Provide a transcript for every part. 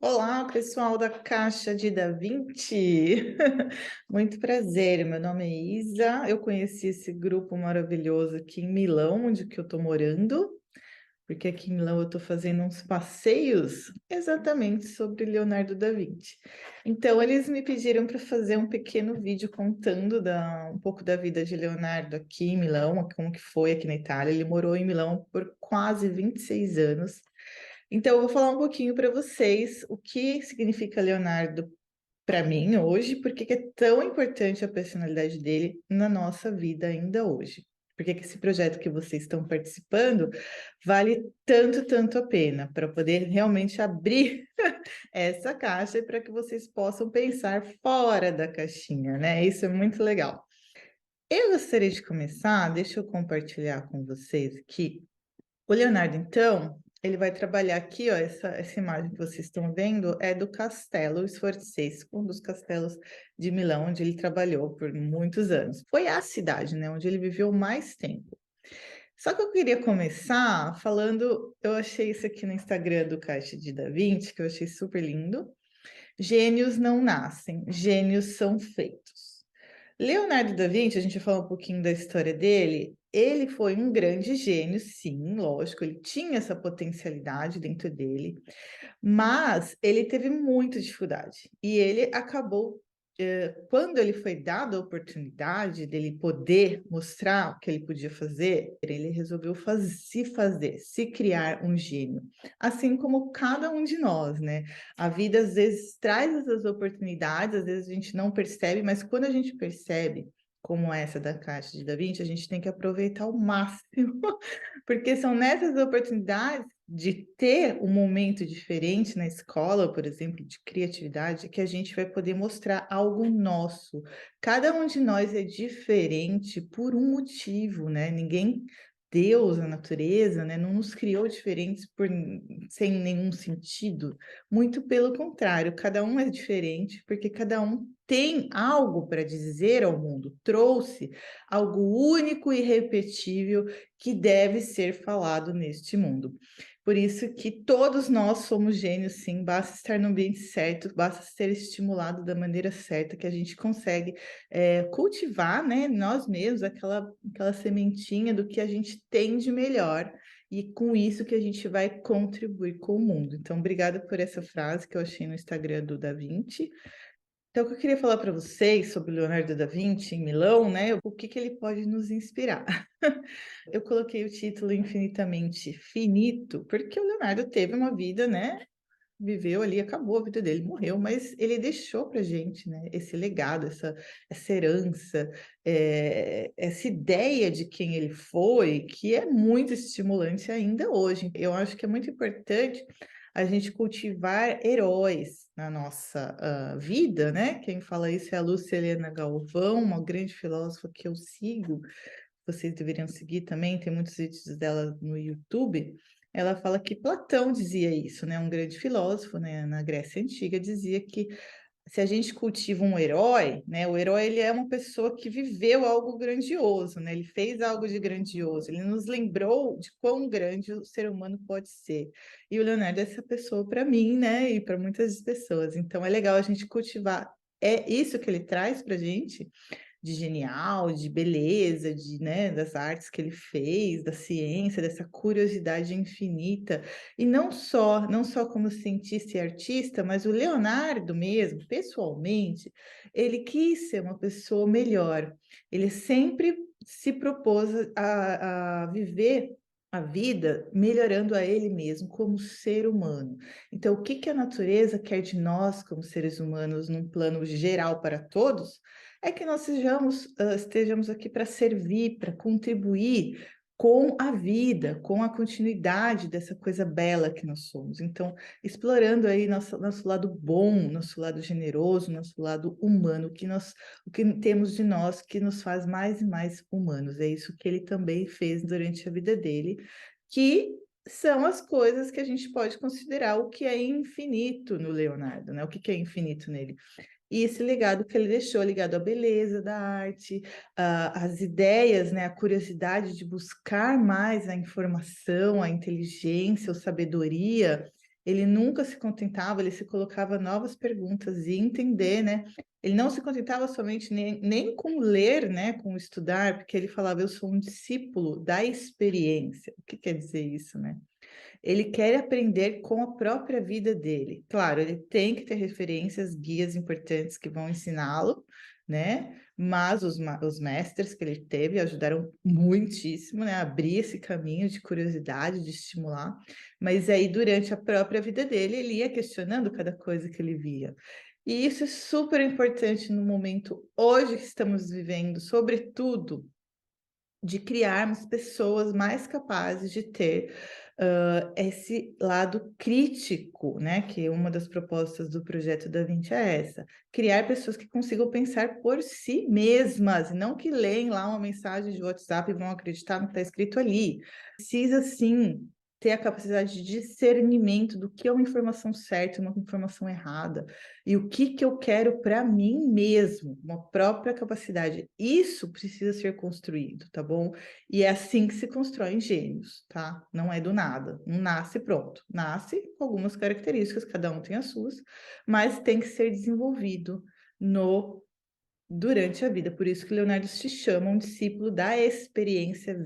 Olá, pessoal da Caixa de Da Vinci. Muito prazer, meu nome é Isa. Eu conheci esse grupo maravilhoso aqui em Milão, onde que eu estou morando, porque aqui em Milão eu estou fazendo uns passeios exatamente sobre Leonardo da Vinci. Então, eles me pediram para fazer um pequeno vídeo contando um pouco da vida de Leonardo aqui em Milão, como que foi aqui na Itália. Ele morou em Milão por quase 26 anos. Então, eu vou falar um pouquinho para vocês o que significa Leonardo para mim hoje, por que é tão importante a personalidade dele na nossa vida ainda hoje. Por que esse projeto que vocês estão participando vale tanto, tanto a pena, para poder realmente abrir essa caixa e para que vocês possam pensar fora da caixinha, né? Isso é muito legal. Eu gostaria de começar, deixa eu compartilhar com vocês aqui o Leonardo, então, ele vai trabalhar aqui, ó, essa imagem que vocês estão vendo é do Castelo Sforzesco, um dos castelos de Milão, onde ele trabalhou por muitos anos. Foi a cidade, né, onde ele viveu mais tempo. Só que eu queria começar falando, eu achei isso aqui no Instagram do Caixa de Da Vinci, que eu achei super lindo. Gênios não nascem, gênios são feitos. Leonardo da Vinci, a gente vai falar um pouquinho da história dele. Ele foi um grande gênio, sim, lógico, ele tinha essa potencialidade dentro dele, mas ele teve muita dificuldade e ele acabou, quando ele foi dado a oportunidade dele poder mostrar o que ele podia fazer, ele resolveu se criar um gênio, assim como cada um de nós, né? A vida às vezes traz essas oportunidades, às vezes a gente não percebe, mas quando a gente percebe, como essa da Caixa de Da Vinci, a gente tem que aproveitar ao máximo, porque são nessas oportunidades de ter um momento diferente na escola, por exemplo, de criatividade, que a gente vai poder mostrar algo nosso. Cada um de nós é diferente por um motivo, né? Ninguém, Deus, a natureza, né, não nos criou diferentes sem nenhum sentido. Muito pelo contrário, cada um é diferente porque cada um tem algo para dizer ao mundo, trouxe algo único e irrepetível que deve ser falado neste mundo. Por isso que todos nós somos gênios, sim, basta estar no ambiente certo, basta ser estimulado da maneira certa, que a gente consegue cultivar, né, nós mesmos, aquela sementinha do que a gente tem de melhor, e com isso que a gente vai contribuir com o mundo. Então, obrigada por essa frase que eu achei no Instagram do Da Vinci. Então, o que eu queria falar para vocês sobre Leonardo da Vinci em Milão, né? O que ele pode nos inspirar. Eu coloquei o título Infinitamente Finito, porque o Leonardo teve uma vida, né? Viveu ali, acabou a vida dele, morreu, mas ele deixou para gente, né? Esse legado, essa herança, essa ideia de quem ele foi, que é muito estimulante ainda hoje. Eu acho que é muito importante a gente cultivar heróis na nossa vida, né? Quem fala isso é a Lúcia Helena Galvão, uma grande filósofa que eu sigo, vocês deveriam seguir também, tem muitos vídeos dela no YouTube. Ela fala que Platão dizia isso, né? Um grande filósofo, né? Na Grécia Antiga dizia que se a gente cultiva um herói, né? O herói ele é uma pessoa que viveu algo grandioso, né? Ele fez algo de grandioso, ele nos lembrou de quão grande o ser humano pode ser. E o Leonardo é essa pessoa para mim, né? E para muitas pessoas. Então é legal a gente cultivar. É isso que ele traz para a gente de genial, de beleza, né, das artes que ele fez, da ciência, dessa curiosidade infinita. E não só como cientista e artista, mas o Leonardo mesmo, pessoalmente, ele quis ser uma pessoa melhor. Ele sempre se propôs a viver a vida melhorando a ele mesmo como ser humano. Então, o que que a natureza quer de nós como seres humanos num plano geral para todos? É que nós estejamos aqui para servir, para contribuir com a vida, com a continuidade dessa coisa bela que nós somos. Então, explorando aí nosso lado bom, nosso lado generoso, nosso lado humano, o que temos de nós que nos faz mais e mais humanos. É isso que ele também fez durante a vida dele, que são as coisas que a gente pode considerar o que é infinito no Leonardo, né? O que que é infinito nele? E esse legado que ele deixou, ligado à beleza da arte, às ideias, né, a curiosidade de buscar mais a informação, a inteligência, a sabedoria, ele nunca se contentava, ele se colocava novas perguntas e entender, né? Ele não se contentava somente nem com ler, né, com estudar, porque ele falava, eu sou um discípulo da experiência. O que quer dizer isso, né? Ele quer aprender com a própria vida dele. Claro, ele tem que ter referências, guias importantes que vão ensiná-lo, né? Mas os mestres que ele teve ajudaram muitíssimo, né? A abrir esse caminho de curiosidade, de estimular. Mas aí, durante a própria vida dele, ele ia questionando cada coisa que ele via. E isso é super importante no momento hoje que estamos vivendo, sobretudo de criarmos pessoas mais capazes de ter esse lado crítico, né? Que uma das propostas do projeto Da Vinci é essa: criar pessoas que consigam pensar por si mesmas, e não que leem lá uma mensagem de WhatsApp e vão acreditar no que está escrito ali. Precisa sim ter a capacidade de discernimento do que é uma informação certa e uma informação errada, e o que eu quero para mim mesmo, uma própria capacidade. Isso precisa ser construído, tá bom? E é assim que se constroem gênios, tá? Não é do nada, não nasce pronto. Nasce com algumas características, cada um tem as suas, mas tem que ser desenvolvido durante a vida. Por isso que Leonardo se chama um discípulo da experiência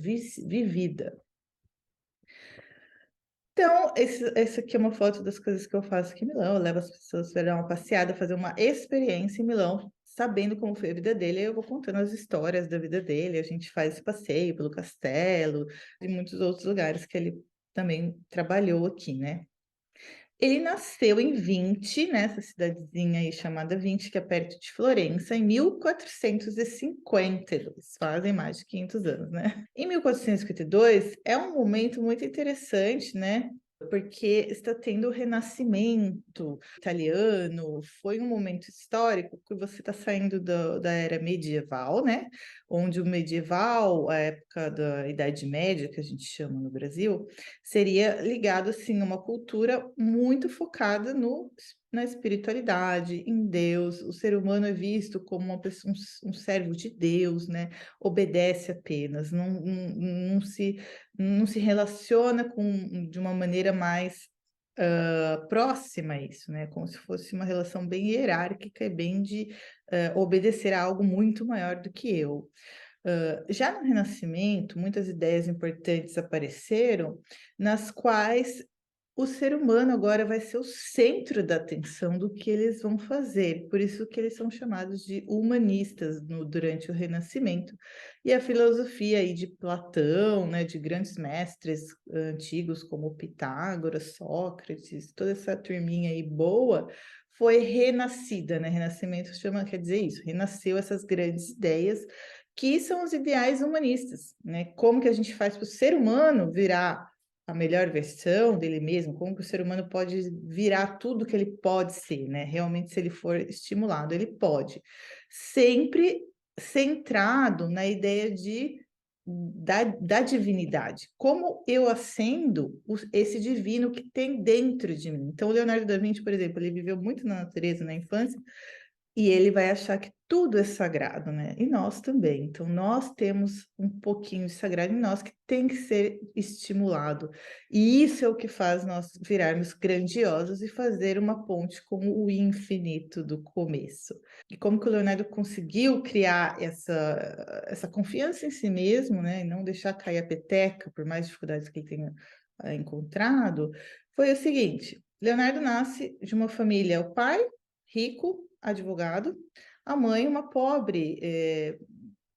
vivida. Então, essa aqui é uma foto das coisas que eu faço aqui em Milão. Eu levo as pessoas para dar uma passeada, fazer uma experiência em Milão, sabendo como foi a vida dele. Aí eu vou contando as histórias da vida dele. A gente faz esse passeio pelo castelo e muitos outros lugares que ele também trabalhou aqui, né? Ele nasceu em Vinci, nessa cidadezinha aí chamada Vinci, que é perto de Florença, em 1452. Fazem mais de 500 anos, né? Em 1452 é um momento muito interessante, né? Porque está tendo o Renascimento italiano, foi um momento histórico que você está saindo da era medieval, né? Onde o medieval, a época da Idade Média, que a gente chama no Brasil, seria ligado assim a uma cultura muito focada na espiritualidade, em Deus. O ser humano é visto como uma pessoa, um servo de Deus, né? Obedece apenas, não se relaciona de uma maneira mais próxima a isso, né? Como se fosse uma relação bem hierárquica e bem de obedecer a algo muito maior do que eu. Já no Renascimento, muitas ideias importantes apareceram, nas quais o ser humano agora vai ser o centro da atenção do que eles vão fazer. Por isso que eles são chamados de humanistas durante o Renascimento. E a filosofia aí de Platão, né, de grandes mestres antigos como Pitágoras, Sócrates, toda essa turminha aí boa, foi renascida, né? Renascimento quer dizer isso, renasceu essas grandes ideias que são os ideais humanistas, né? Como que a gente faz para o ser humano virar a melhor versão dele mesmo, como que o ser humano pode virar tudo que ele pode ser, né? Realmente, se ele for estimulado, ele pode. Sempre centrado na ideia da divinidade. Como eu acendo esse divino que tem dentro de mim. Então, o Leonardo da Vinci, por exemplo, ele viveu muito na natureza na infância, e ele vai achar que tudo é sagrado, né? E nós também. Então, nós temos um pouquinho de sagrado em nós que tem que ser estimulado. E isso é o que faz nós virarmos grandiosos e fazer uma ponte com o infinito do começo. E como que o Leonardo conseguiu criar essa confiança em si mesmo, né? E não deixar cair a peteca, por mais dificuldades que ele tenha encontrado, foi o seguinte: Leonardo nasce de uma família, o pai rico, advogado, a mãe uma pobre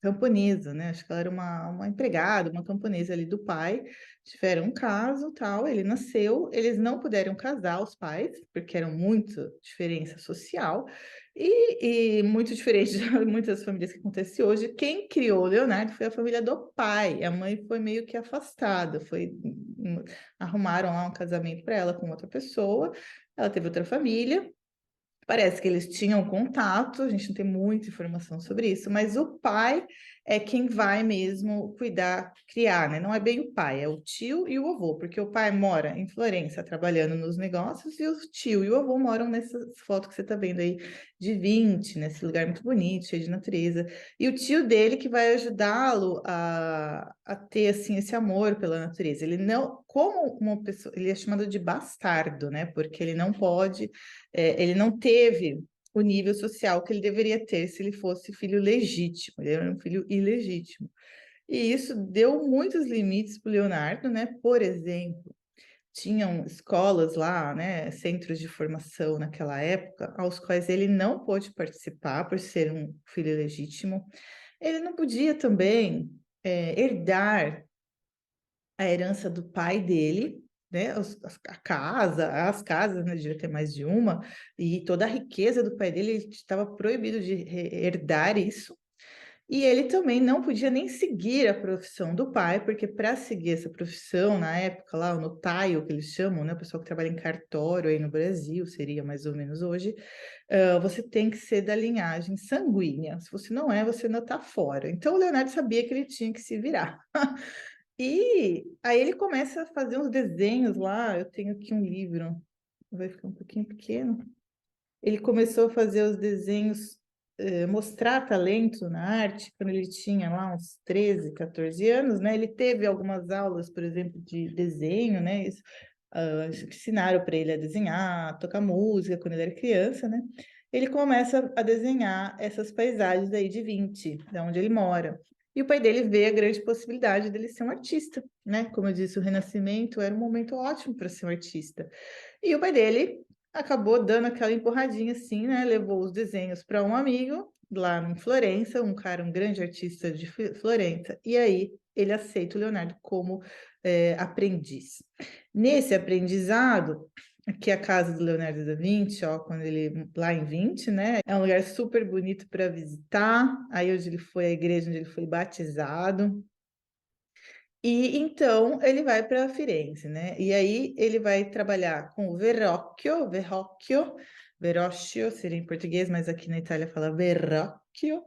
camponesa, né? Acho que ela era uma empregada, uma camponesa ali do pai. Tiveram um caso, tal, ele nasceu, eles não puderam casar, os pais, porque era muita diferença social, e muito diferente de muitas famílias que acontece hoje. Quem criou o Leonardo foi a família do pai, a mãe foi meio que afastada, arrumaram lá um casamento para ela com outra pessoa, ela teve outra família. Parece que eles tinham contato, a gente não tem muita informação sobre isso, mas o pai é quem vai mesmo cuidar, criar, né? Não é bem o pai, é o tio e o avô, porque o pai mora em Florença trabalhando nos negócios e o tio e o avô moram nessa foto que você está vendo aí de 20, nesse lugar muito bonito, cheio de natureza. E o tio dele que vai ajudá-lo a ter assim esse amor pela natureza. Ele não, como uma pessoa, ele é chamado de bastardo, né? Porque ele não pode, ele não teve o nível social que ele deveria ter se ele fosse filho legítimo, ele era um filho ilegítimo. E isso deu muitos limites para o Leonardo, né? Por exemplo, tinham escolas lá, né, centros de formação naquela época, aos quais ele não pôde participar por ser um filho legítimo. Ele não podia também herdar a herança do pai dele, né? A casa, as casas, né? Devia ter mais de uma, e toda a riqueza do pai dele, ele estava proibido de herdar isso. E ele também não podia nem seguir a profissão do pai, porque para seguir essa profissão, na época lá, o notaio, que eles chamam, né? O pessoal que trabalha em cartório aí no Brasil, seria mais ou menos hoje, você tem que ser da linhagem sanguínea. Se você não é, você não está fora. Então o Leonardo sabia que ele tinha que se virar. E aí ele começa a fazer uns desenhos lá. Eu tenho aqui um livro, vai ficar um pouquinho pequeno. Ele começou a fazer os desenhos, mostrar talento na arte quando ele tinha lá uns 13, 14 anos, né? Ele teve algumas aulas, por exemplo, de desenho, né? Ensinaram para ele a desenhar, tocar música quando ele era criança, né? Ele começa a desenhar essas paisagens aí de 20, da onde ele mora. E o pai dele vê a grande possibilidade dele ser um artista, né? Como eu disse, o Renascimento era um momento ótimo para ser um artista. E o pai dele acabou dando aquela empurradinha assim, né? Levou os desenhos para um amigo lá em Florença, um cara, um grande artista de Florença, e aí ele aceita o Leonardo como aprendiz. Nesse aprendizado, aqui é a casa do Leonardo da Vinci, ó, quando ele lá em 20, né? É um lugar super bonito para visitar. Aí onde ele foi, a igreja onde ele foi batizado. E então ele vai para Firenze, né? E aí ele vai trabalhar com o Verrocchio seria em português, mas aqui na Itália fala Verrocchio.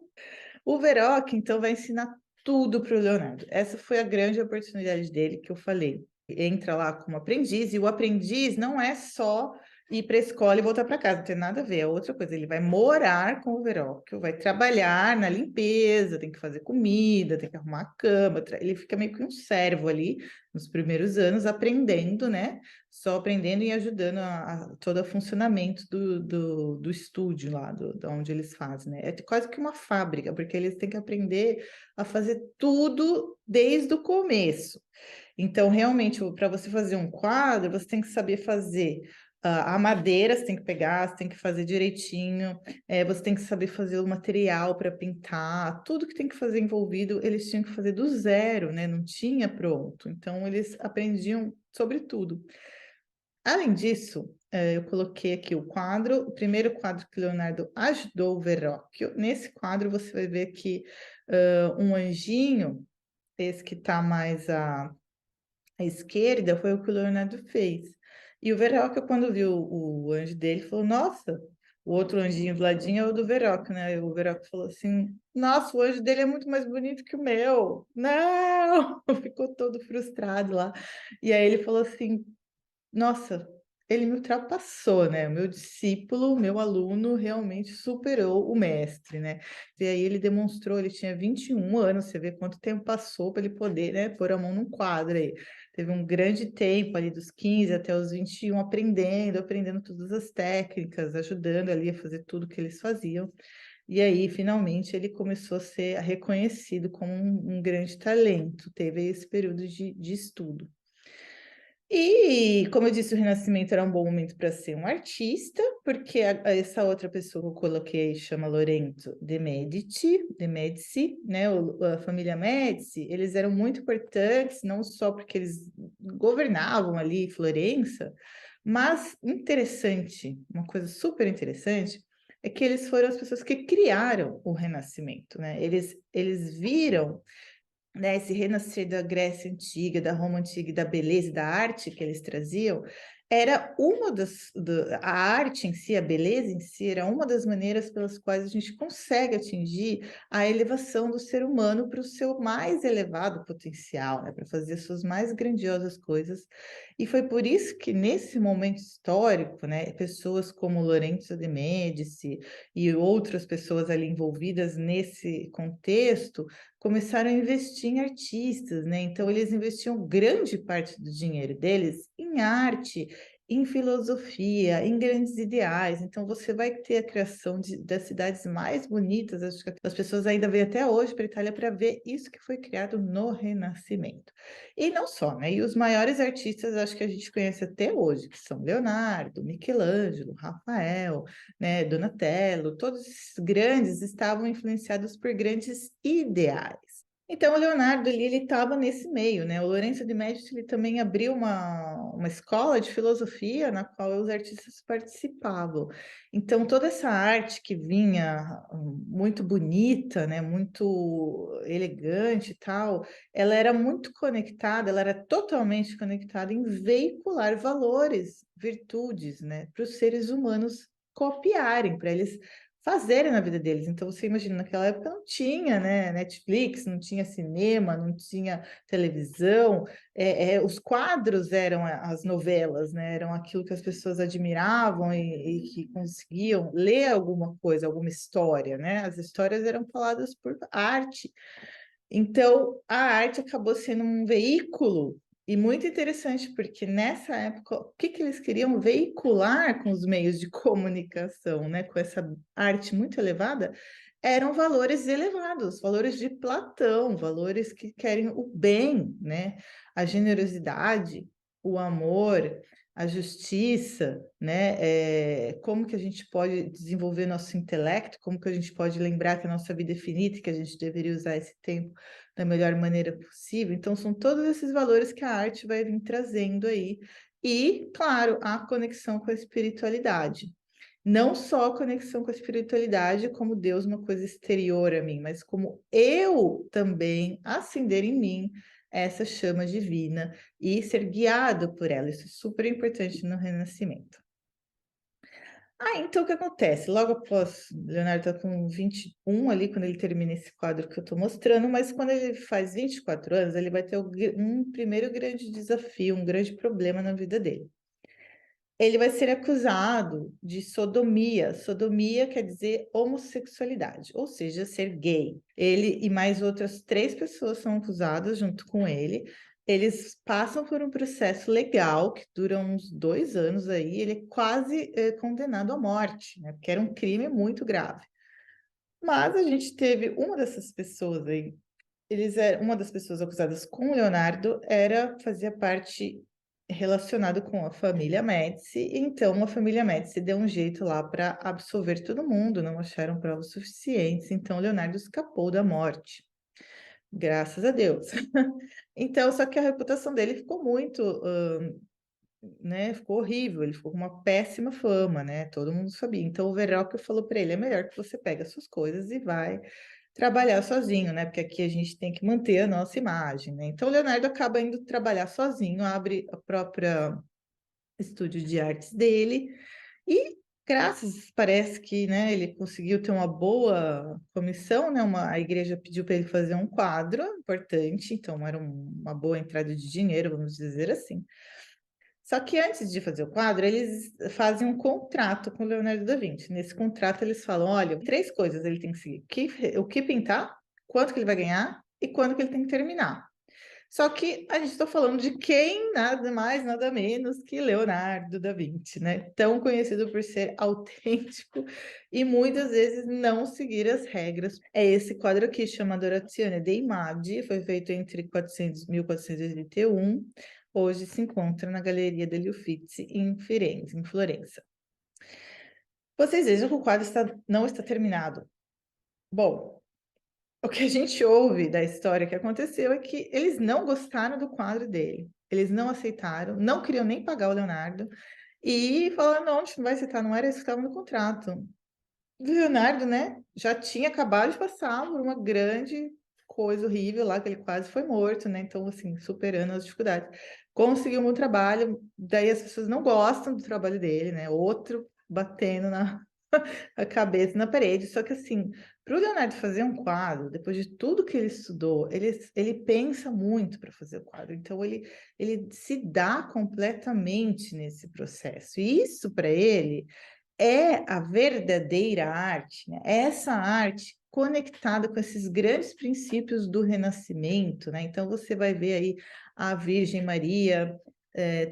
O Verrocchio, então, vai ensinar tudo para o Leonardo. Essa foi a grande oportunidade dele que eu falei. Entra lá como aprendiz, e o aprendiz não é só ir para a escola e voltar para casa, não tem nada a ver, é outra coisa. Ele vai morar com o Verrocchio, vai trabalhar na limpeza, tem que fazer comida, tem que arrumar a cama, ele fica meio que um servo ali nos primeiros anos, aprendendo, né? Só aprendendo e ajudando a todo o funcionamento do estúdio lá, de onde eles fazem, né? É quase que uma fábrica, porque eles têm que aprender a fazer tudo desde o começo. Então, realmente, para você fazer um quadro, você tem que saber fazer a madeira, você tem que pegar, você tem que fazer direitinho, você tem que saber fazer o material para pintar, tudo que tem que fazer envolvido, eles tinham que fazer do zero, né? Não tinha pronto. Então, eles aprendiam sobre tudo. Além disso, eu coloquei aqui o quadro, o primeiro quadro que Leonardo ajudou o Verrocchio. Nesse quadro, você vai ver que um anjinho, esse que está mais à esquerda, foi o que o Leonardo fez. E o Verrocchio, quando viu o anjo dele, falou: Nossa, o outro anjinho do ladinho é o do Verrocchio, né? E o Verrocchio falou assim: Nossa, o anjo dele é muito mais bonito que o meu. Não! Ficou todo frustrado lá. E aí ele falou assim: Nossa, ele me ultrapassou, né? O meu discípulo, meu aluno, realmente superou o mestre, né? E aí ele demonstrou, ele tinha 21 anos, você vê quanto tempo passou para ele poder, né, pôr a mão num quadro aí. Teve um grande tempo ali dos 15 até os 21 aprendendo todas as técnicas, ajudando ali a fazer tudo que eles faziam. E aí, finalmente, ele começou a ser reconhecido como um grande talento, teve esse período de estudo. E, como eu disse, o Renascimento era um bom momento para ser um artista, porque essa outra pessoa que eu coloquei chama Lorenzo de Medici, né? A família Medici, eles eram muito importantes, não só porque eles governavam ali Florença, mas interessante, uma coisa super interessante, é que eles foram as pessoas que criaram o Renascimento, né? Eles viram, né, esse renascer da Grécia Antiga, da Roma Antiga, e da beleza e da arte que eles traziam, era uma a arte em si, a beleza em si, era uma das maneiras pelas quais a gente consegue atingir a elevação do ser humano para o seu mais elevado potencial, né? Para fazer as suas mais grandiosas coisas. E foi por isso que, nesse momento histórico, né, pessoas como Lorenzo de Médici e outras pessoas ali envolvidas nesse contexto começaram a investir em artistas, né? Então, eles investiam grande parte do dinheiro deles em arte, em filosofia, em grandes ideais. Então, você vai ter a criação das cidades mais bonitas. Acho que as pessoas ainda vêm até hoje para a Itália para ver isso que foi criado no Renascimento. E não só, né? E os maiores artistas, acho que a gente conhece até hoje, que são Leonardo, Michelangelo, Rafael, né, Donatello, todos esses grandes estavam influenciados por grandes ideais. Então, o Leonardo ali, ele estava nesse meio, né? O Lourenço de Médici, ele também abriu uma escola de filosofia na qual os artistas participavam. Então, toda essa arte que vinha muito bonita, né? Muito elegante e tal, ela era muito conectada, ela era totalmente conectada em veicular valores, virtudes, né? Para os seres humanos copiarem, para eles fazerem na vida deles. Então, você imagina, naquela época não tinha, né, Netflix, não tinha cinema, não tinha televisão, os quadros eram as novelas, né, eram aquilo que as pessoas admiravam e que conseguiam ler alguma coisa, alguma história, né? As histórias eram faladas por arte. Então, a arte acabou sendo um veículo e muito interessante, porque nessa época, o que que eles queriam veicular com os meios de comunicação, né? Com essa arte muito elevada, eram valores elevados, valores de Platão, valores que querem o bem, né? A generosidade, o amor, a justiça, né? Como que a gente pode desenvolver nosso intelecto, como que a gente pode lembrar que a nossa vida é finita e que a gente deveria usar esse tempo da melhor maneira possível. Então, são todos esses valores que a arte vai vir trazendo aí. E, claro, a conexão com a espiritualidade. Não só a conexão com a espiritualidade, como Deus, uma coisa exterior a mim, mas como eu também acender em mim essa chama divina e ser guiado por ela. Isso é super importante no Renascimento. Então o que acontece? Logo após, Leonardo está com 21 ali, quando ele termina esse quadro que eu estou mostrando, mas quando ele faz 24 anos, ele vai ter um primeiro grande desafio, um grande problema na vida dele. Ele vai ser acusado de sodomia. Sodomia quer dizer homossexualidade, ou seja, ser gay. Ele e mais outras 3 pessoas são acusadas junto com ele. Eles passam por um processo legal que dura uns 2 anos aí. Ele é quase condenado à morte, né? Porque era um crime muito grave. Mas a gente teve uma dessas pessoas aí. Uma das pessoas acusadas com o Leonardo fazia parte relacionado com a família Médici, então a família Médici deu um jeito lá para absolver todo mundo, não acharam provas suficientes, então Leonardo escapou da morte, graças a Deus. Então, só que a reputação dele ficou muito, né, ficou horrível, ele ficou com uma péssima fama, né, todo mundo sabia. Então o Verrocchio falou para ele, é melhor que você pegue as suas coisas e vai trabalhar sozinho, né? Porque aqui a gente tem que manter a nossa imagem, né? Então, o Leonardo acaba indo trabalhar sozinho, abre a própria estúdio de artes dele e parece que, né, ele conseguiu ter uma boa comissão, né? A igreja pediu para ele fazer um quadro importante, então era uma boa entrada de dinheiro, vamos dizer assim. Só que antes de fazer o quadro, eles fazem um contrato com o Leonardo da Vinci. Nesse contrato, eles falam: olha, 3 coisas ele tem que seguir: o que pintar, quanto que ele vai ganhar e quando que ele tem que terminar. Só que a gente está falando de quem, nada mais, nada menos que Leonardo da Vinci, né? Tão conhecido por ser autêntico e muitas vezes não seguir as regras. É esse quadro aqui, chamado Orazione dei Magi, foi feito entre 400 e 1481. Hoje se encontra na Galeria degli Uffizi, em Firenze, em Florença. Vocês vejam que o quadro não está terminado. Bom, o que a gente ouve da história que aconteceu é que eles não gostaram do quadro dele. Eles não aceitaram, não queriam nem pagar o Leonardo e falaram: não, a gente não vai aceitar, não era isso que estava no contrato. O Leonardo, né, já tinha acabado de passar por uma grande coisa horrível lá, que ele quase foi morto, né? Então, assim, superando as dificuldades. Conseguiu um bom trabalho, daí as pessoas não gostam do trabalho dele, né? Outro batendo na a cabeça na parede. Só que, assim, para o Leonardo fazer um quadro, depois de tudo que ele estudou, ele pensa muito para fazer o quadro. Então, ele se dá completamente nesse processo. E isso, para ele, é a verdadeira arte, né? Essa arte conectada com esses grandes princípios do Renascimento, né? Então você vai ver aí a Virgem Maria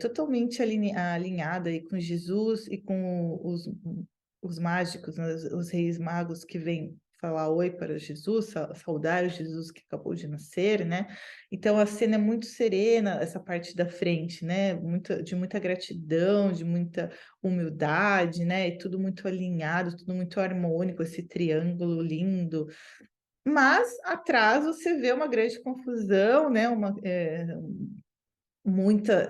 totalmente alinhada aí com Jesus e com os mágicos, né? Os reis magos que vêm falar oi para Jesus, saudar o Jesus que acabou de nascer, né? Então a cena é muito serena, essa parte da frente, né? De muita gratidão, de muita humildade, né? E tudo muito alinhado, tudo muito harmônico, esse triângulo lindo. Mas atrás você vê uma grande confusão, né? Muita,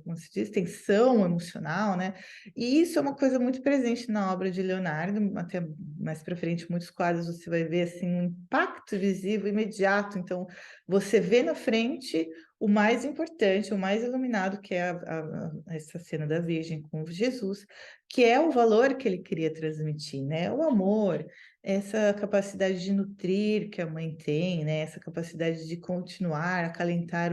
como se diz, tensão emocional, né? E isso é uma coisa muito presente na obra de Leonardo, até mais para frente, muitos quadros você vai ver assim um impacto visível imediato. Então, você vê na frente o mais importante, o mais iluminado, que é essa cena da Virgem com Jesus, que é o valor que ele queria transmitir, né? O amor, essa capacidade de nutrir que a mãe tem, né? Essa capacidade de continuar, acalentar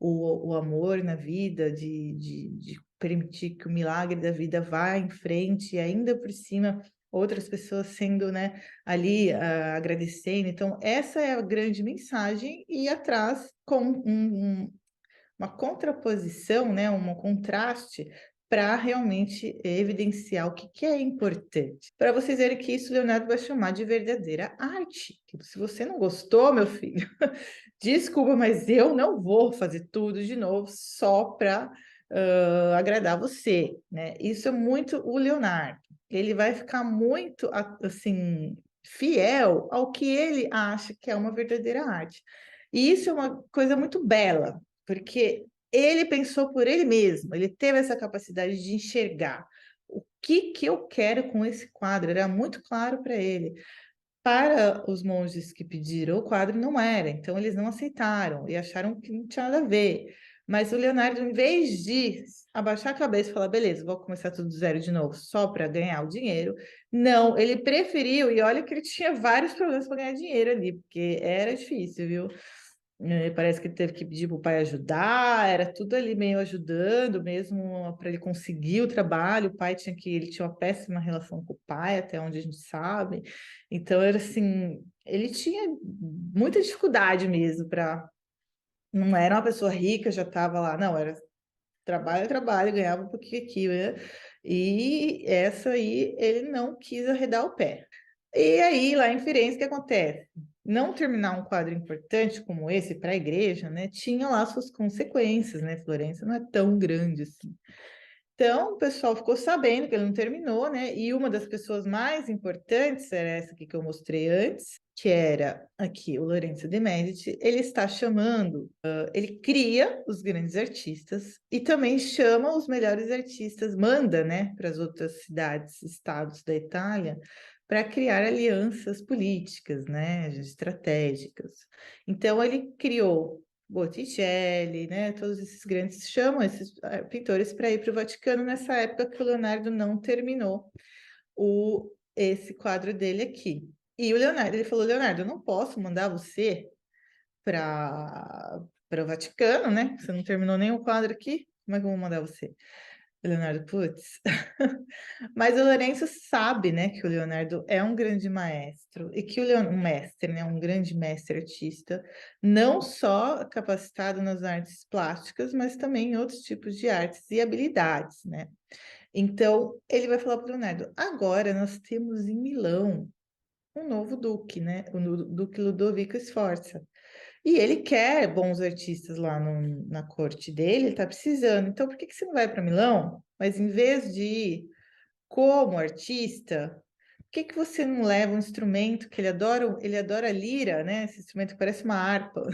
o amor na vida, de permitir que o milagre da vida vá em frente, e ainda por cima outras pessoas sendo, né, ali agradecendo. Então, essa é a grande mensagem, e atrás com uma contraposição, né, um contraste para realmente evidenciar o que é importante. Para vocês verem que isso Leonardo vai chamar de verdadeira arte. Se você não gostou, meu filho, desculpa, mas eu não vou fazer tudo de novo só para agradar você, né? Isso é muito o Leonardo. Ele vai ficar muito assim fiel ao que ele acha que é uma verdadeira arte. E isso é uma coisa muito bela, porque ele pensou por ele mesmo, ele teve essa capacidade de enxergar o que eu quero com esse quadro, era muito claro para ele. Para os monges que pediram o quadro, não era, então eles não aceitaram e acharam que não tinha nada a ver. Mas o Leonardo, em vez de abaixar a cabeça e falar, beleza, vou começar tudo do zero de novo, só para ganhar o dinheiro, não, ele preferiu, e olha que ele tinha vários problemas para ganhar dinheiro ali, porque era difícil, viu? Parece que ele teve que pedir para o pai ajudar, era tudo ali meio ajudando mesmo para ele conseguir o trabalho. O pai ele tinha uma péssima relação com o pai, até onde a gente sabe. Então era assim, ele tinha muita dificuldade mesmo para. Não era uma pessoa rica, já estava lá, não, era trabalho, trabalho, ganhava um pouquinho aqui, né? E essa aí ele não quis arredar o pé. E aí, lá em Firenze, o que acontece? Não terminar um quadro importante como esse para a igreja, né, tinha lá suas consequências, né? Florença não é tão grande assim. Então, o pessoal ficou sabendo que ele não terminou, né? E uma das pessoas mais importantes era essa aqui que eu mostrei antes, que era aqui o Lorenzo de Medici. Ele está chamando, ele cria os grandes artistas e também chama os melhores artistas, manda, né, para as outras cidades, estados da Itália, para criar alianças políticas, né, estratégicas. Então, ele criou Botticelli, né? Todos esses grandes chamam esses pintores para ir para o Vaticano nessa época que o Leonardo não terminou esse quadro dele aqui. E o Leonardo, ele falou, Leonardo, eu não posso mandar você para o Vaticano, né? Você não terminou nenhum quadro aqui, como é que eu vou mandar você? Leonardo, putz. Mas o Lourenço sabe, né, que o Leonardo é um grande maestro e que um mestre, né, um grande mestre artista, não só capacitado nas artes plásticas, mas também em outros tipos de artes e habilidades, né? Então, ele vai falar para o Leonardo: agora nós temos em Milão um novo duque, né? O Duque Ludovico Sforza. E ele quer bons artistas lá na corte dele, ele está precisando. Então, por que você não vai para Milão? Mas em vez de ir como artista, por que você não leva um instrumento que ele adora a lira, né? Esse instrumento que parece uma harpa,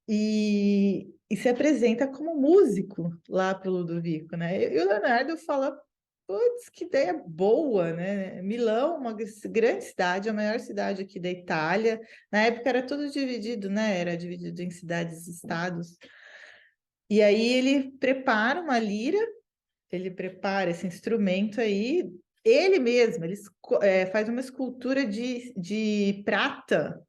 e se apresenta como músico lá para o Ludovico, né? E o Leonardo fala Putz, que ideia boa, né? Milão, uma grande cidade, a maior cidade aqui da Itália. Na época era tudo dividido, né? Era dividido em cidades e estados. E aí ele prepara uma lira, ele prepara esse instrumento aí, ele mesmo, faz uma escultura de prata.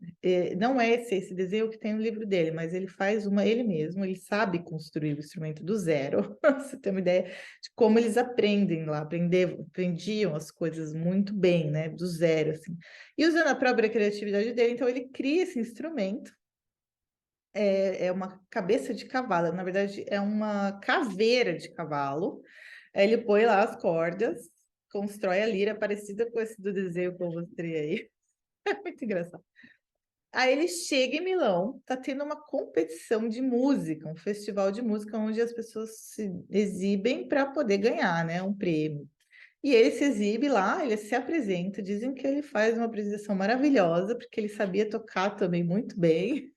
Não é esse desenho que tem no livro dele, mas ele faz uma ele mesmo, ele sabe construir o instrumento do zero. Você tem uma ideia de como eles aprendem lá, aprendiam as coisas muito bem, né? Do zero, assim. E usando a própria criatividade dele, então ele cria esse instrumento. É uma cabeça de cavalo, na verdade é uma caveira de cavalo. Aí ele põe lá as cordas, constrói a lira parecida com esse do desenho que eu mostrei aí. É muito engraçado. Aí ele chega em Milão, tá tendo uma competição de música, um festival de música onde as pessoas se exibem para poder ganhar, né, um prêmio. E ele se exibe lá, ele se apresenta, dizem que ele faz uma apresentação maravilhosa, porque ele sabia tocar também muito bem.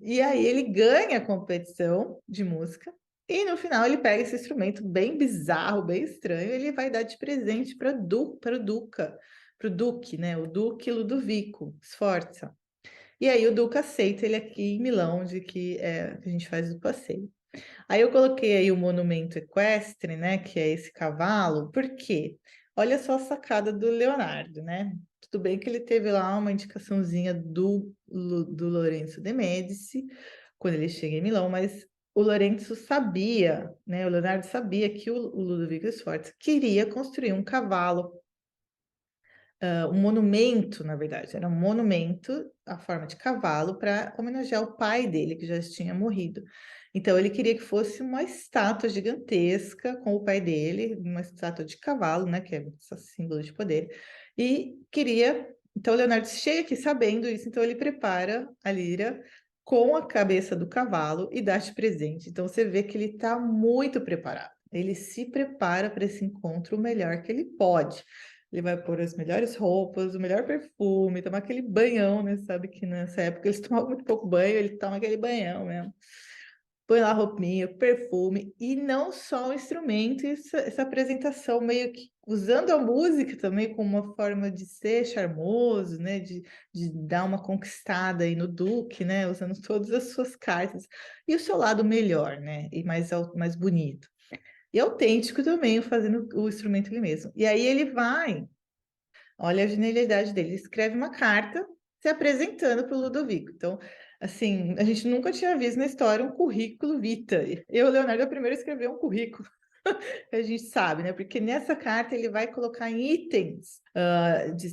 E aí ele ganha a competição de música e no final ele pega esse instrumento bem bizarro, bem estranho, e ele vai dar de presente para o Duque, né? O Duque Ludovico Sforza. E aí o Duque aceita ele aqui em Milão, que a gente faz o passeio. Aí eu coloquei aí o monumento equestre, né, que é esse cavalo, por quê? Olha só a sacada do Leonardo, né? Tudo bem que ele teve lá uma indicaçãozinha do Lourenço de Médici, quando ele chega em Milão, mas o Lourenço sabia, né? O Leonardo sabia que o Ludovico Sforza queria construir um cavalo, um monumento, na verdade, era um monumento à forma de cavalo para homenagear o pai dele, que já tinha morrido. Então, ele queria que fosse uma estátua gigantesca com o pai dele, uma estátua de cavalo, né, que é esse símbolo de poder, e queria. Então, o Leonardo chega aqui sabendo isso, então ele prepara a lira com a cabeça do cavalo e dá de presente. Então, você vê que ele está muito preparado. Ele se prepara para esse encontro o melhor que ele pode. Ele vai pôr as melhores roupas, o melhor perfume, tomar aquele banhão, né? Sabe que nessa época eles tomavam muito pouco banho, ele toma aquele banhão mesmo. Põe lá a roupinha, perfume, e não só o instrumento, essa apresentação meio que usando a música também como uma forma de ser charmoso, né? De dar uma conquistada aí no Duque, né? Usando todas as suas cartas. E o seu lado melhor, né? E mais bonito. E autêntico também, fazendo o instrumento ele mesmo. E aí ele vai, olha a genialidade dele, ele escreve uma carta se apresentando para o Ludovico. Então, assim, a gente nunca tinha visto na história um currículo vitae. Eu, Leonardo, é o primeiro a escrever um currículo. A gente sabe, né? Porque nessa carta ele vai colocar em itens,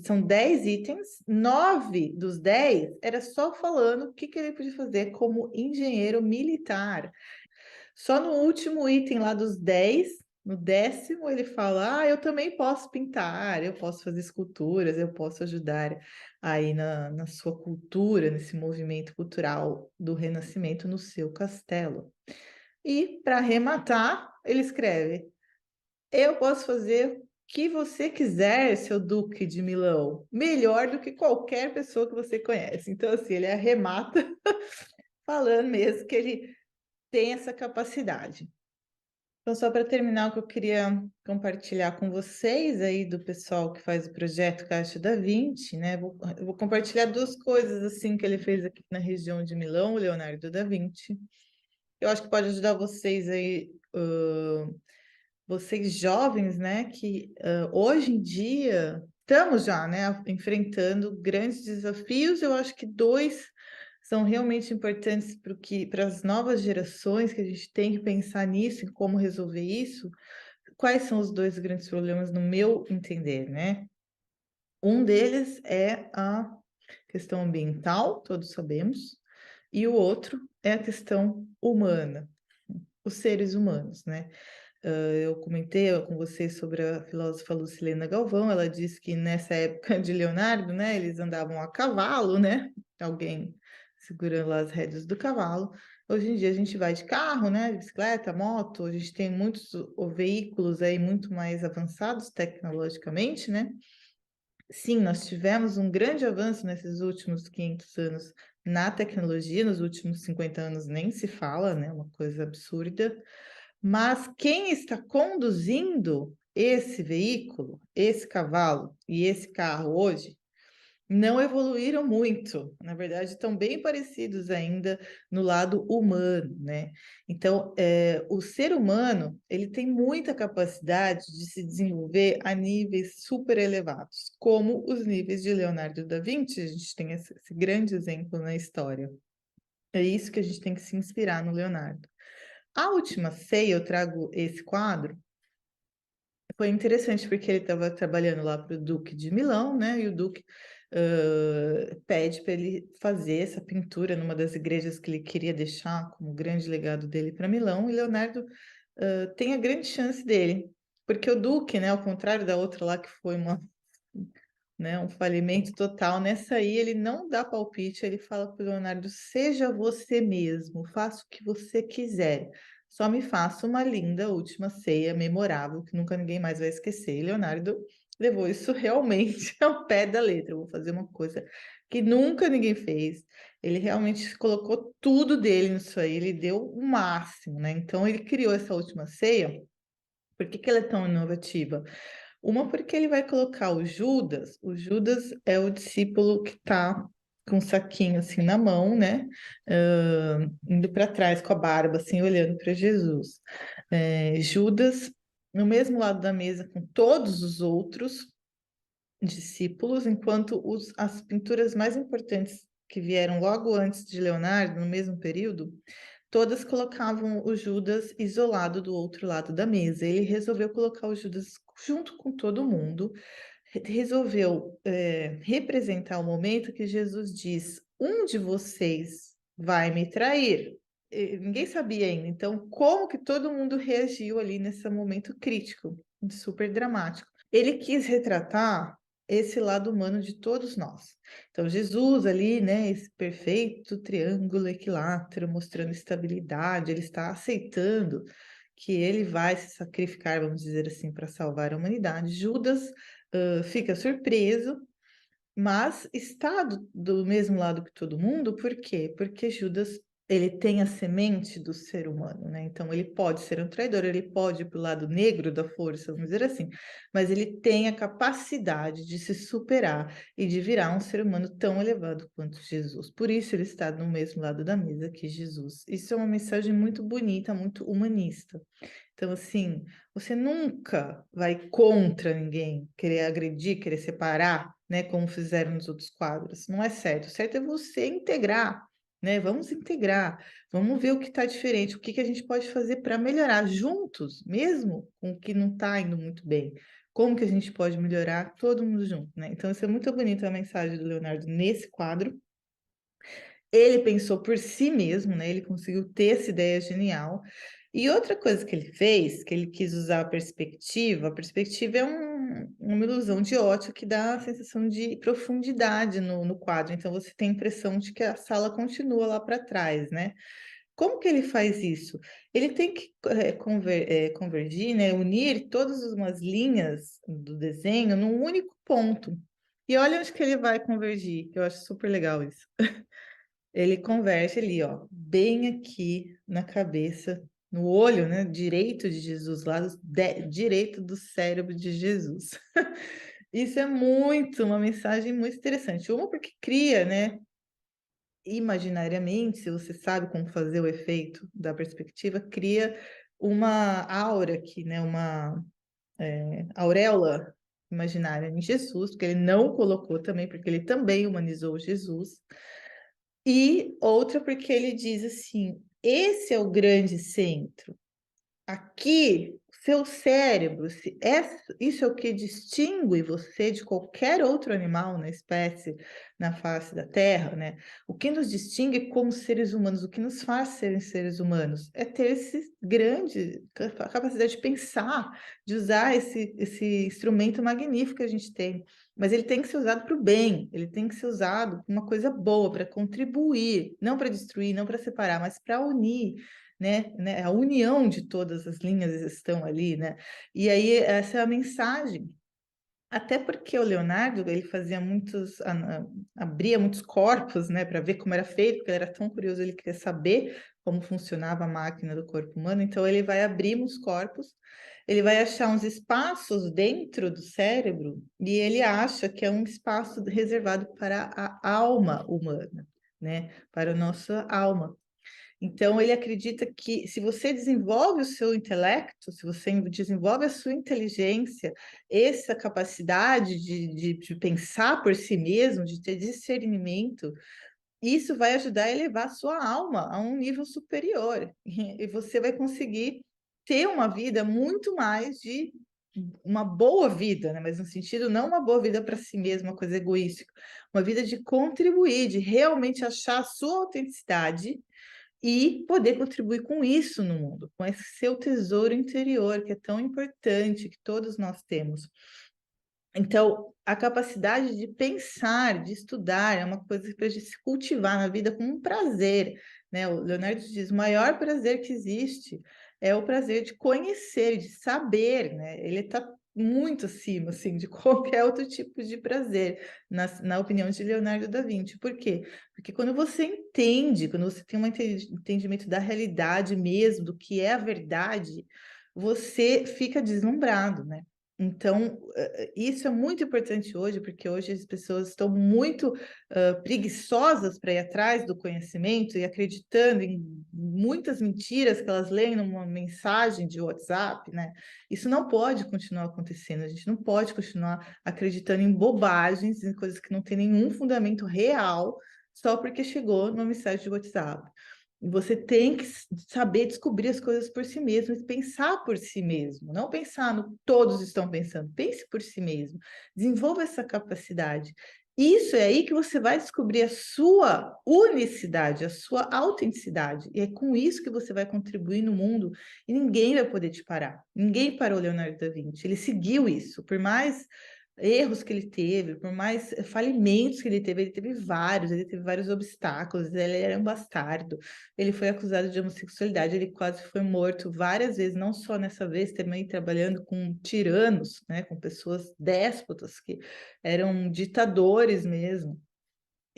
são 10 itens, 9 dos 10 era só falando o que ele podia fazer como engenheiro militar. Só no último item lá dos 10, no 10º, ele fala: eu também posso pintar, eu posso fazer esculturas, eu posso ajudar aí na sua cultura, nesse movimento cultural do Renascimento no seu castelo. E, para arrematar, ele escreve: eu posso fazer o que você quiser, seu Duque de Milão, melhor do que qualquer pessoa que você conhece. Então, assim, ele arremata falando mesmo que ele tem essa capacidade. Então, só para terminar, o que eu queria compartilhar com vocês aí do pessoal que faz o projeto Caixa da Vinci, né? Eu vou compartilhar duas coisas assim que ele fez aqui na região de Milão, o Leonardo da Vinci. Eu acho que pode ajudar vocês aí, vocês jovens, né? Que hoje em dia estamos já, né? Enfrentando grandes desafios. Eu acho que dois são realmente importantes para as novas gerações, que a gente tem que pensar nisso, em como resolver isso. Quais são os dois grandes problemas, no meu entender, né? Um deles é a questão ambiental, todos sabemos, e o outro é a questão humana, os seres humanos, né? Eu comentei com vocês sobre a filósofa Lucilena Galvão, ela disse que nessa época de Leonardo, né, eles andavam a cavalo, né? Alguém segurando lá as rédeas do cavalo. Hoje em dia a gente vai de carro, né, bicicleta, moto, a gente tem muitos veículos aí muito mais avançados tecnologicamente, né? Sim, nós tivemos um grande avanço nesses últimos 500 anos na tecnologia, nos últimos 50 anos nem se fala, né? Uma coisa absurda. Mas quem está conduzindo esse veículo, esse cavalo e esse carro hoje não evoluíram muito, na verdade, estão bem parecidos ainda no lado humano, né? Então, o ser humano, ele tem muita capacidade de se desenvolver a níveis super elevados, como os níveis de Leonardo da Vinci, a gente tem esse grande exemplo na história. É isso que a gente tem que se inspirar no Leonardo. A Última Ceia, eu trago esse quadro, foi interessante porque ele estava trabalhando lá para o Duque de Milão, né? E o Duque pede para ele fazer essa pintura numa das igrejas que ele queria deixar como grande legado dele para Milão. E Leonardo tem a grande chance dele, porque o Duque, né? Ao contrário da outra lá que foi né, um falimento total. Nessa aí, ele não dá palpite, ele fala para o Leonardo: seja você mesmo, faça o que você quiser. Só me faça uma linda última ceia memorável que nunca ninguém mais vai esquecer. E Leonardo levou isso realmente ao pé da letra. Eu vou fazer uma coisa que nunca ninguém fez. Ele realmente colocou tudo dele nisso aí, ele deu o máximo, né? Então ele criou essa última ceia. Por que que ela é tão inovativa? Uma porque ele vai colocar o Judas é o discípulo que está com um saquinho assim na mão, né? Indo para trás com a barba, assim, olhando para Jesus. Judas, no mesmo lado da mesa com todos os outros discípulos, enquanto as pinturas mais importantes que vieram logo antes de Leonardo, no mesmo período, todas colocavam o Judas isolado do outro lado da mesa. Ele resolveu colocar o Judas junto com todo mundo, resolveu representar o momento que Jesus diz: um de vocês vai me trair. Ninguém sabia ainda. Então, como que todo mundo reagiu ali nesse momento crítico, super dramático? Ele quis retratar esse lado humano de todos nós. Então, Jesus ali, né, esse perfeito triângulo equilátero, mostrando estabilidade, ele está aceitando que ele vai se sacrificar, vamos dizer assim, para salvar a humanidade. Judas fica surpreso, mas está do mesmo lado que todo mundo, por quê? Porque Judas, ele tem a semente do ser humano, né? Então, ele pode ser um traidor, ele pode ir para o lado negro da força, vamos dizer assim, mas ele tem a capacidade de se superar e de virar um ser humano tão elevado quanto Jesus. Por isso, ele está no mesmo lado da mesa que Jesus. Isso é uma mensagem muito bonita, muito humanista. Então, assim, você nunca vai contra ninguém, querer agredir, querer separar, né? Como fizeram nos outros quadros. Não é certo. O certo é você integrar, né? Vamos integrar, vamos ver o que está diferente, o que que a gente pode fazer para melhorar juntos, mesmo com o que não está indo muito bem. Como que a gente pode melhorar todo mundo junto, né? Então, isso é muito bonito a mensagem do Leonardo nesse quadro. Ele pensou por si mesmo, né? Ele conseguiu ter essa ideia genial. E outra coisa que ele fez, que ele quis usar a perspectiva é uma ilusão de ótica que dá a sensação de profundidade no quadro. Então você tem a impressão de que a sala continua lá para trás, né? Como que ele faz isso? Ele tem que convergir, né? Unir todas umas linhas do desenho num único ponto. E olha onde que ele vai convergir. Eu acho super legal isso. Ele converge ali, ó, bem aqui na cabeça, no olho, né, direito de Jesus, lado direito do cérebro de Jesus. Isso é uma mensagem muito interessante. Uma porque cria, né, imaginariamente, se você sabe como fazer o efeito da perspectiva, cria uma aura aqui, né, uma auréola imaginária em Jesus, porque ele não colocou também, porque ele também humanizou Jesus. E outra porque ele diz assim: esse é o grande centro. Aqui, seu cérebro, isso é o que distingue você de qualquer outro animal na espécie, na face da Terra, né? O que nos distingue como seres humanos, o que nos faz serem seres humanos, é ter esse grande capacidade de pensar, de usar esse instrumento magnífico que a gente tem. Mas ele tem que ser usado para o bem, ele tem que ser usado para uma coisa boa, para contribuir, não para destruir, não para separar, mas para unir, né? A união de todas as linhas estão ali, né? E aí essa é a mensagem. Até porque o Leonardo, ele fazia abria muitos corpos, né, para ver como era feito, porque ele era tão curioso, ele queria saber como funcionava a máquina do corpo humano, então ele vai abrir muitos corpos ele vai achar uns espaços dentro do cérebro e ele acha que é um espaço reservado para a alma humana, né? Para a nossa alma. Então, ele acredita que se você desenvolve o seu intelecto, se você desenvolve a sua inteligência, essa capacidade de pensar por si mesmo, de ter discernimento, isso vai ajudar a elevar a sua alma a um nível superior. E você vai conseguir ter uma vida muito mais de uma boa vida, né? Mas no sentido não uma boa vida para si mesmo, uma coisa egoística, uma vida de contribuir, de realmente achar a sua autenticidade e poder contribuir com isso no mundo, com esse seu tesouro interior, que é tão importante, que todos nós temos. Então, a capacidade de pensar, de estudar, é uma coisa para se cultivar na vida como um prazer, né? O Leonardo diz, o maior prazer que existe é o prazer de conhecer, de saber, né? Ele está muito acima, assim, de qualquer outro tipo de prazer, na opinião de Leonardo da Vinci. Por quê? Porque quando você entende, quando você tem um entendimento da realidade mesmo, do que é a verdade, você fica deslumbrado, né? Então, isso é muito importante hoje, porque hoje as pessoas estão muito preguiçosas para ir atrás do conhecimento e acreditando em muitas mentiras que elas leem numa mensagem de WhatsApp, né? Isso não pode continuar acontecendo, a gente não pode continuar acreditando em bobagens, em coisas que não têm nenhum fundamento real, só porque chegou numa mensagem de WhatsApp. Você tem que saber descobrir as coisas por si mesmo e pensar por si mesmo, não pensar no que todos estão pensando, pense por si mesmo, desenvolva essa capacidade. Isso é aí que você vai descobrir a sua unicidade, a sua autenticidade, e é com isso que você vai contribuir no mundo e ninguém vai poder te parar. Ninguém parou Leonardo da Vinci, ele seguiu isso, por mais erros que ele teve, por mais falimentos que ele teve vários obstáculos, ele era um bastardo, ele foi acusado de homossexualidade, ele quase foi morto várias vezes, não só nessa vez, também trabalhando com tiranos, né, com pessoas déspotas que eram ditadores mesmo.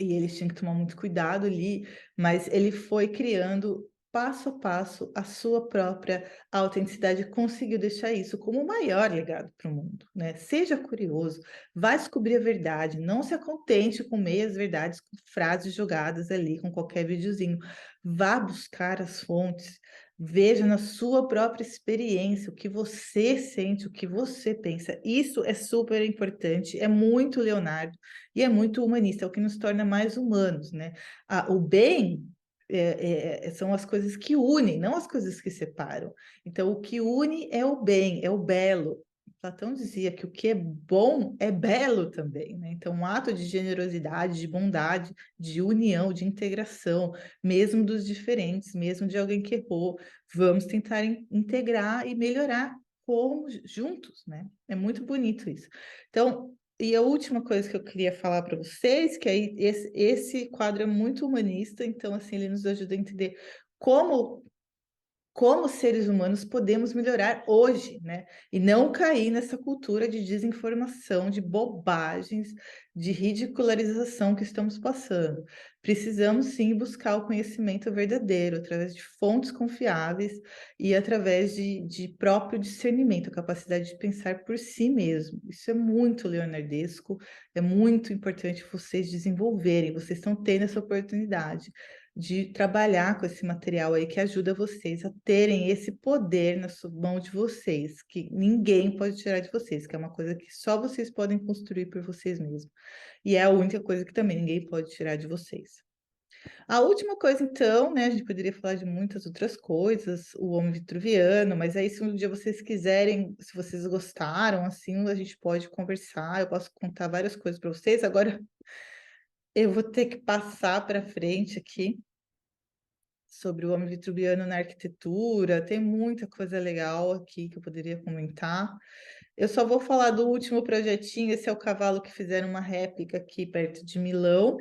E eles tinham que tomar muito cuidado ali, mas ele foi criando passo a passo a sua própria autenticidade e conseguiu deixar isso como o maior legado para o mundo, né? Seja curioso, vai descobrir a verdade, não se contente com meias verdades, com frases jogadas ali, com qualquer videozinho. Vá buscar as fontes, veja na sua própria experiência o que você sente, o que você pensa. Isso é super importante, é muito Leonardo. E é muito humanista, é o que nos torna mais humanos, né? O bem são as coisas que unem, não as coisas que separam. Então, o que une é o bem, é o belo. Platão dizia que o que é bom é belo também, né? Então, um ato de generosidade, de bondade, de união, de integração, mesmo dos diferentes, mesmo de alguém que errou, vamos tentar integrar e melhorar como juntos, né? É muito bonito isso. Então, e a última coisa que eu queria falar para vocês, que aí esse quadro é muito humanista, então assim ele nos ajuda a entender como como seres humanos podemos melhorar hoje, né? E não cair nessa cultura de desinformação, de bobagens, de ridicularização que estamos passando. Precisamos sim buscar o conhecimento verdadeiro através de fontes confiáveis e através de próprio discernimento, a capacidade de pensar por si mesmo. Isso é muito leonardesco, é muito importante vocês desenvolverem, vocês estão tendo essa oportunidade de trabalhar com esse material aí que ajuda vocês a terem esse poder na mão de vocês, que ninguém pode tirar de vocês, que é uma coisa que só vocês podem construir por vocês mesmos. E é a única coisa que também ninguém pode tirar de vocês. A última coisa, então, né? A gente poderia falar de muitas outras coisas, o homem vitruviano, mas aí, se um dia vocês quiserem, se vocês gostaram, assim, a gente pode conversar, eu posso contar várias coisas para vocês. Agora, eu vou ter que passar para frente aqui sobre o homem vitruviano na arquitetura, tem muita coisa legal aqui que eu poderia comentar. Eu só vou falar do último projetinho, esse é o cavalo que fizeram uma réplica aqui perto de Milão.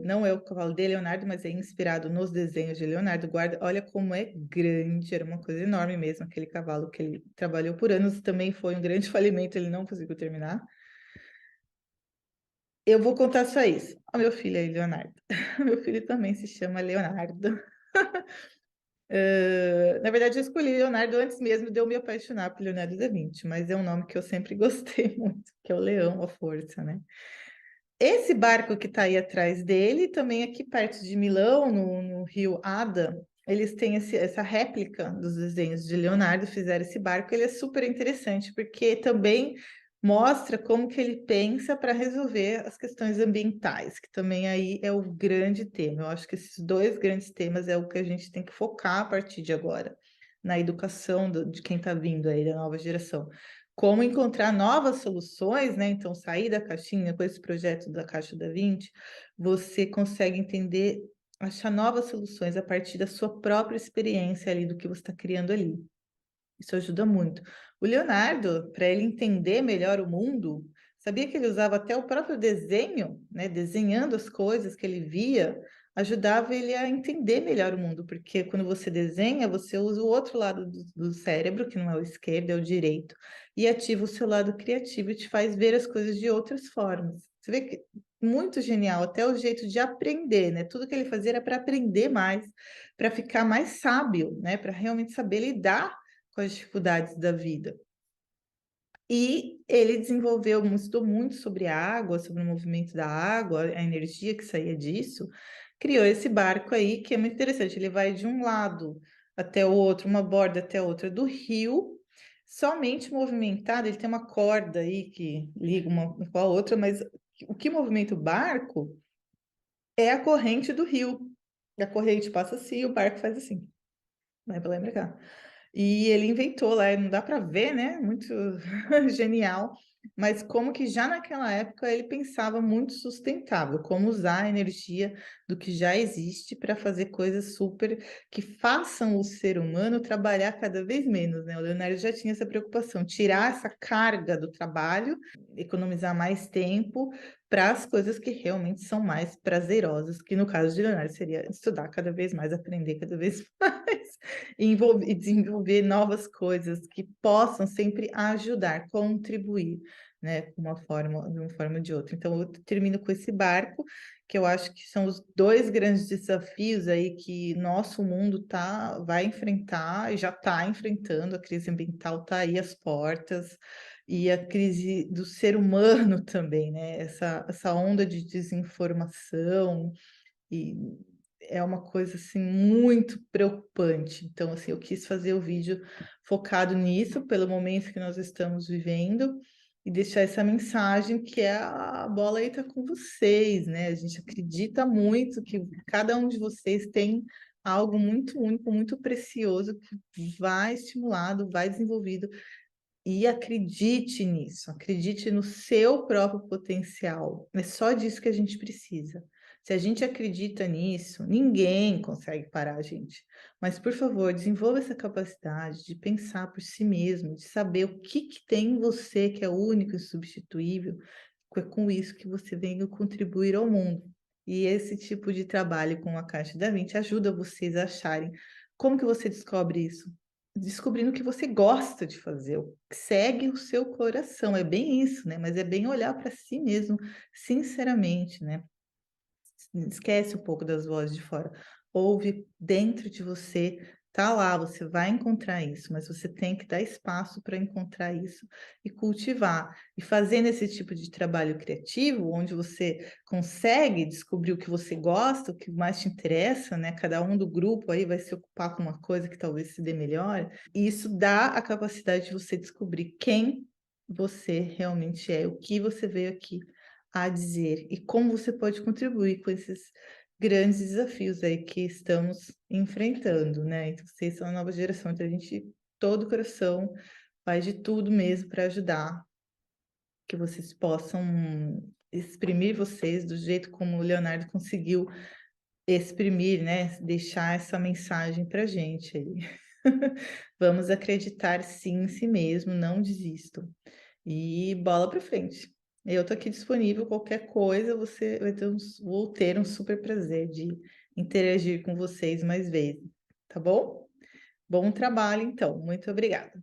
Não é o cavalo de Leonardo, mas é inspirado nos desenhos de Leonardo. Guarda, olha como é grande, era uma coisa enorme mesmo, aquele cavalo que ele trabalhou por anos, também foi um grande falimento, ele não conseguiu terminar. Eu vou contar só isso. O meu filho é Leonardo. Meu filho também se chama Leonardo. Na verdade, eu escolhi Leonardo antes mesmo de eu me apaixonar por Leonardo da Vinci, mas é um nome que eu sempre gostei muito, que é o Leão, a Força, né? Esse barco que está aí atrás dele, também aqui perto de Milão, no rio Ada, eles têm essa réplica dos desenhos de Leonardo, fizeram esse barco. Ele é super interessante, porque também mostra como que ele pensa para resolver as questões ambientais, que também aí é o grande tema. Eu acho que esses dois grandes temas é o que a gente tem que focar a partir de agora, na educação de quem está vindo aí, da nova geração. Como encontrar novas soluções, né? Então, sair da caixinha com esse projeto da Caixa da 20, você consegue entender, achar novas soluções a partir da sua própria experiência ali, do que você está criando ali. Isso ajuda muito. O Leonardo, para ele entender melhor o mundo, sabia que ele usava até o próprio desenho, né? Desenhando as coisas que ele via, ajudava ele a entender melhor o mundo, porque quando você desenha, você usa o outro lado do cérebro, que não é o esquerdo, é o direito, e ativa o seu lado criativo e te faz ver as coisas de outras formas. Você vê que muito genial, até o jeito de aprender, né? Tudo que ele fazia era para aprender mais, para ficar mais sábio, né? Para realmente saber lidar com as dificuldades da vida. E ele desenvolveu, estudou muito sobre a água, sobre o movimento da água, a energia que saía disso, criou esse barco aí, que é muito interessante. Ele vai de um lado até o outro, uma borda até a outra do rio, somente movimentado. Ele tem uma corda aí que liga uma com a outra, mas o que movimenta o barco é a corrente do rio. A corrente passa assim, e o barco faz assim, vai para lá e para cá. E ele inventou lá, não dá para ver, né? Muito genial. Mas como que já naquela época ele pensava muito sustentável, como usar a energia do que já existe para fazer coisas super que façam o ser humano trabalhar cada vez menos, né? O Leonardo já tinha essa preocupação, tirar essa carga do trabalho, economizar mais tempo para as coisas que realmente são mais prazerosas, que no caso de Leonardo seria estudar cada vez mais, aprender cada vez mais e desenvolver novas coisas que possam sempre ajudar, contribuir, né, de uma forma ou de outra. Então, eu termino com esse barco, que eu acho que são os dois grandes desafios aí que nosso mundo vai enfrentar e já está enfrentando. A crise ambiental está aí às portas, e a crise do ser humano também, né? Essa onda de desinformação e é uma coisa assim muito preocupante. Então, assim, eu quis fazer o vídeo focado nisso, pelo momento que nós estamos vivendo, e deixar essa mensagem que é a bola aí está com vocês, né? A gente acredita muito que cada um de vocês tem algo muito único, muito precioso, que vai estimulado, vai desenvolvido. E acredite nisso, acredite no seu próprio potencial. É só disso que a gente precisa. Se a gente acredita nisso, ninguém consegue parar a gente. Mas, por favor, desenvolva essa capacidade de pensar por si mesmo, de saber o que tem em você que é único e substituível. É com isso que você vem contribuir ao mundo. E esse tipo de trabalho com a Caixa da Vinci ajuda vocês a acharem como que você descobre isso, descobrindo o que você gosta de fazer, segue o seu coração, é bem isso, né? Mas é bem olhar para si mesmo, sinceramente, né? Esquece um pouco das vozes de fora, ouve dentro de você, tá lá, você vai encontrar isso, mas você tem que dar espaço para encontrar isso e cultivar. E fazendo esse tipo de trabalho criativo, onde você consegue descobrir o que você gosta, o que mais te interessa, né? Cada um do grupo aí vai se ocupar com uma coisa que talvez se dê melhor, e isso dá a capacidade de você descobrir quem você realmente é, o que você veio aqui a dizer e como você pode contribuir com esses grandes desafios aí que estamos enfrentando, né? Então, vocês são a nova geração, então a gente, todo o coração, faz de tudo mesmo para ajudar que vocês possam exprimir vocês do jeito como o Leonardo conseguiu exprimir, né? Deixar essa mensagem para a gente aí. Vamos acreditar sim em si mesmo, não desistam. E bola para frente. Eu estou aqui disponível, qualquer coisa, você vai ter vou ter um super prazer de interagir com vocês mais vezes, tá bom? Bom trabalho, então. Muito obrigada.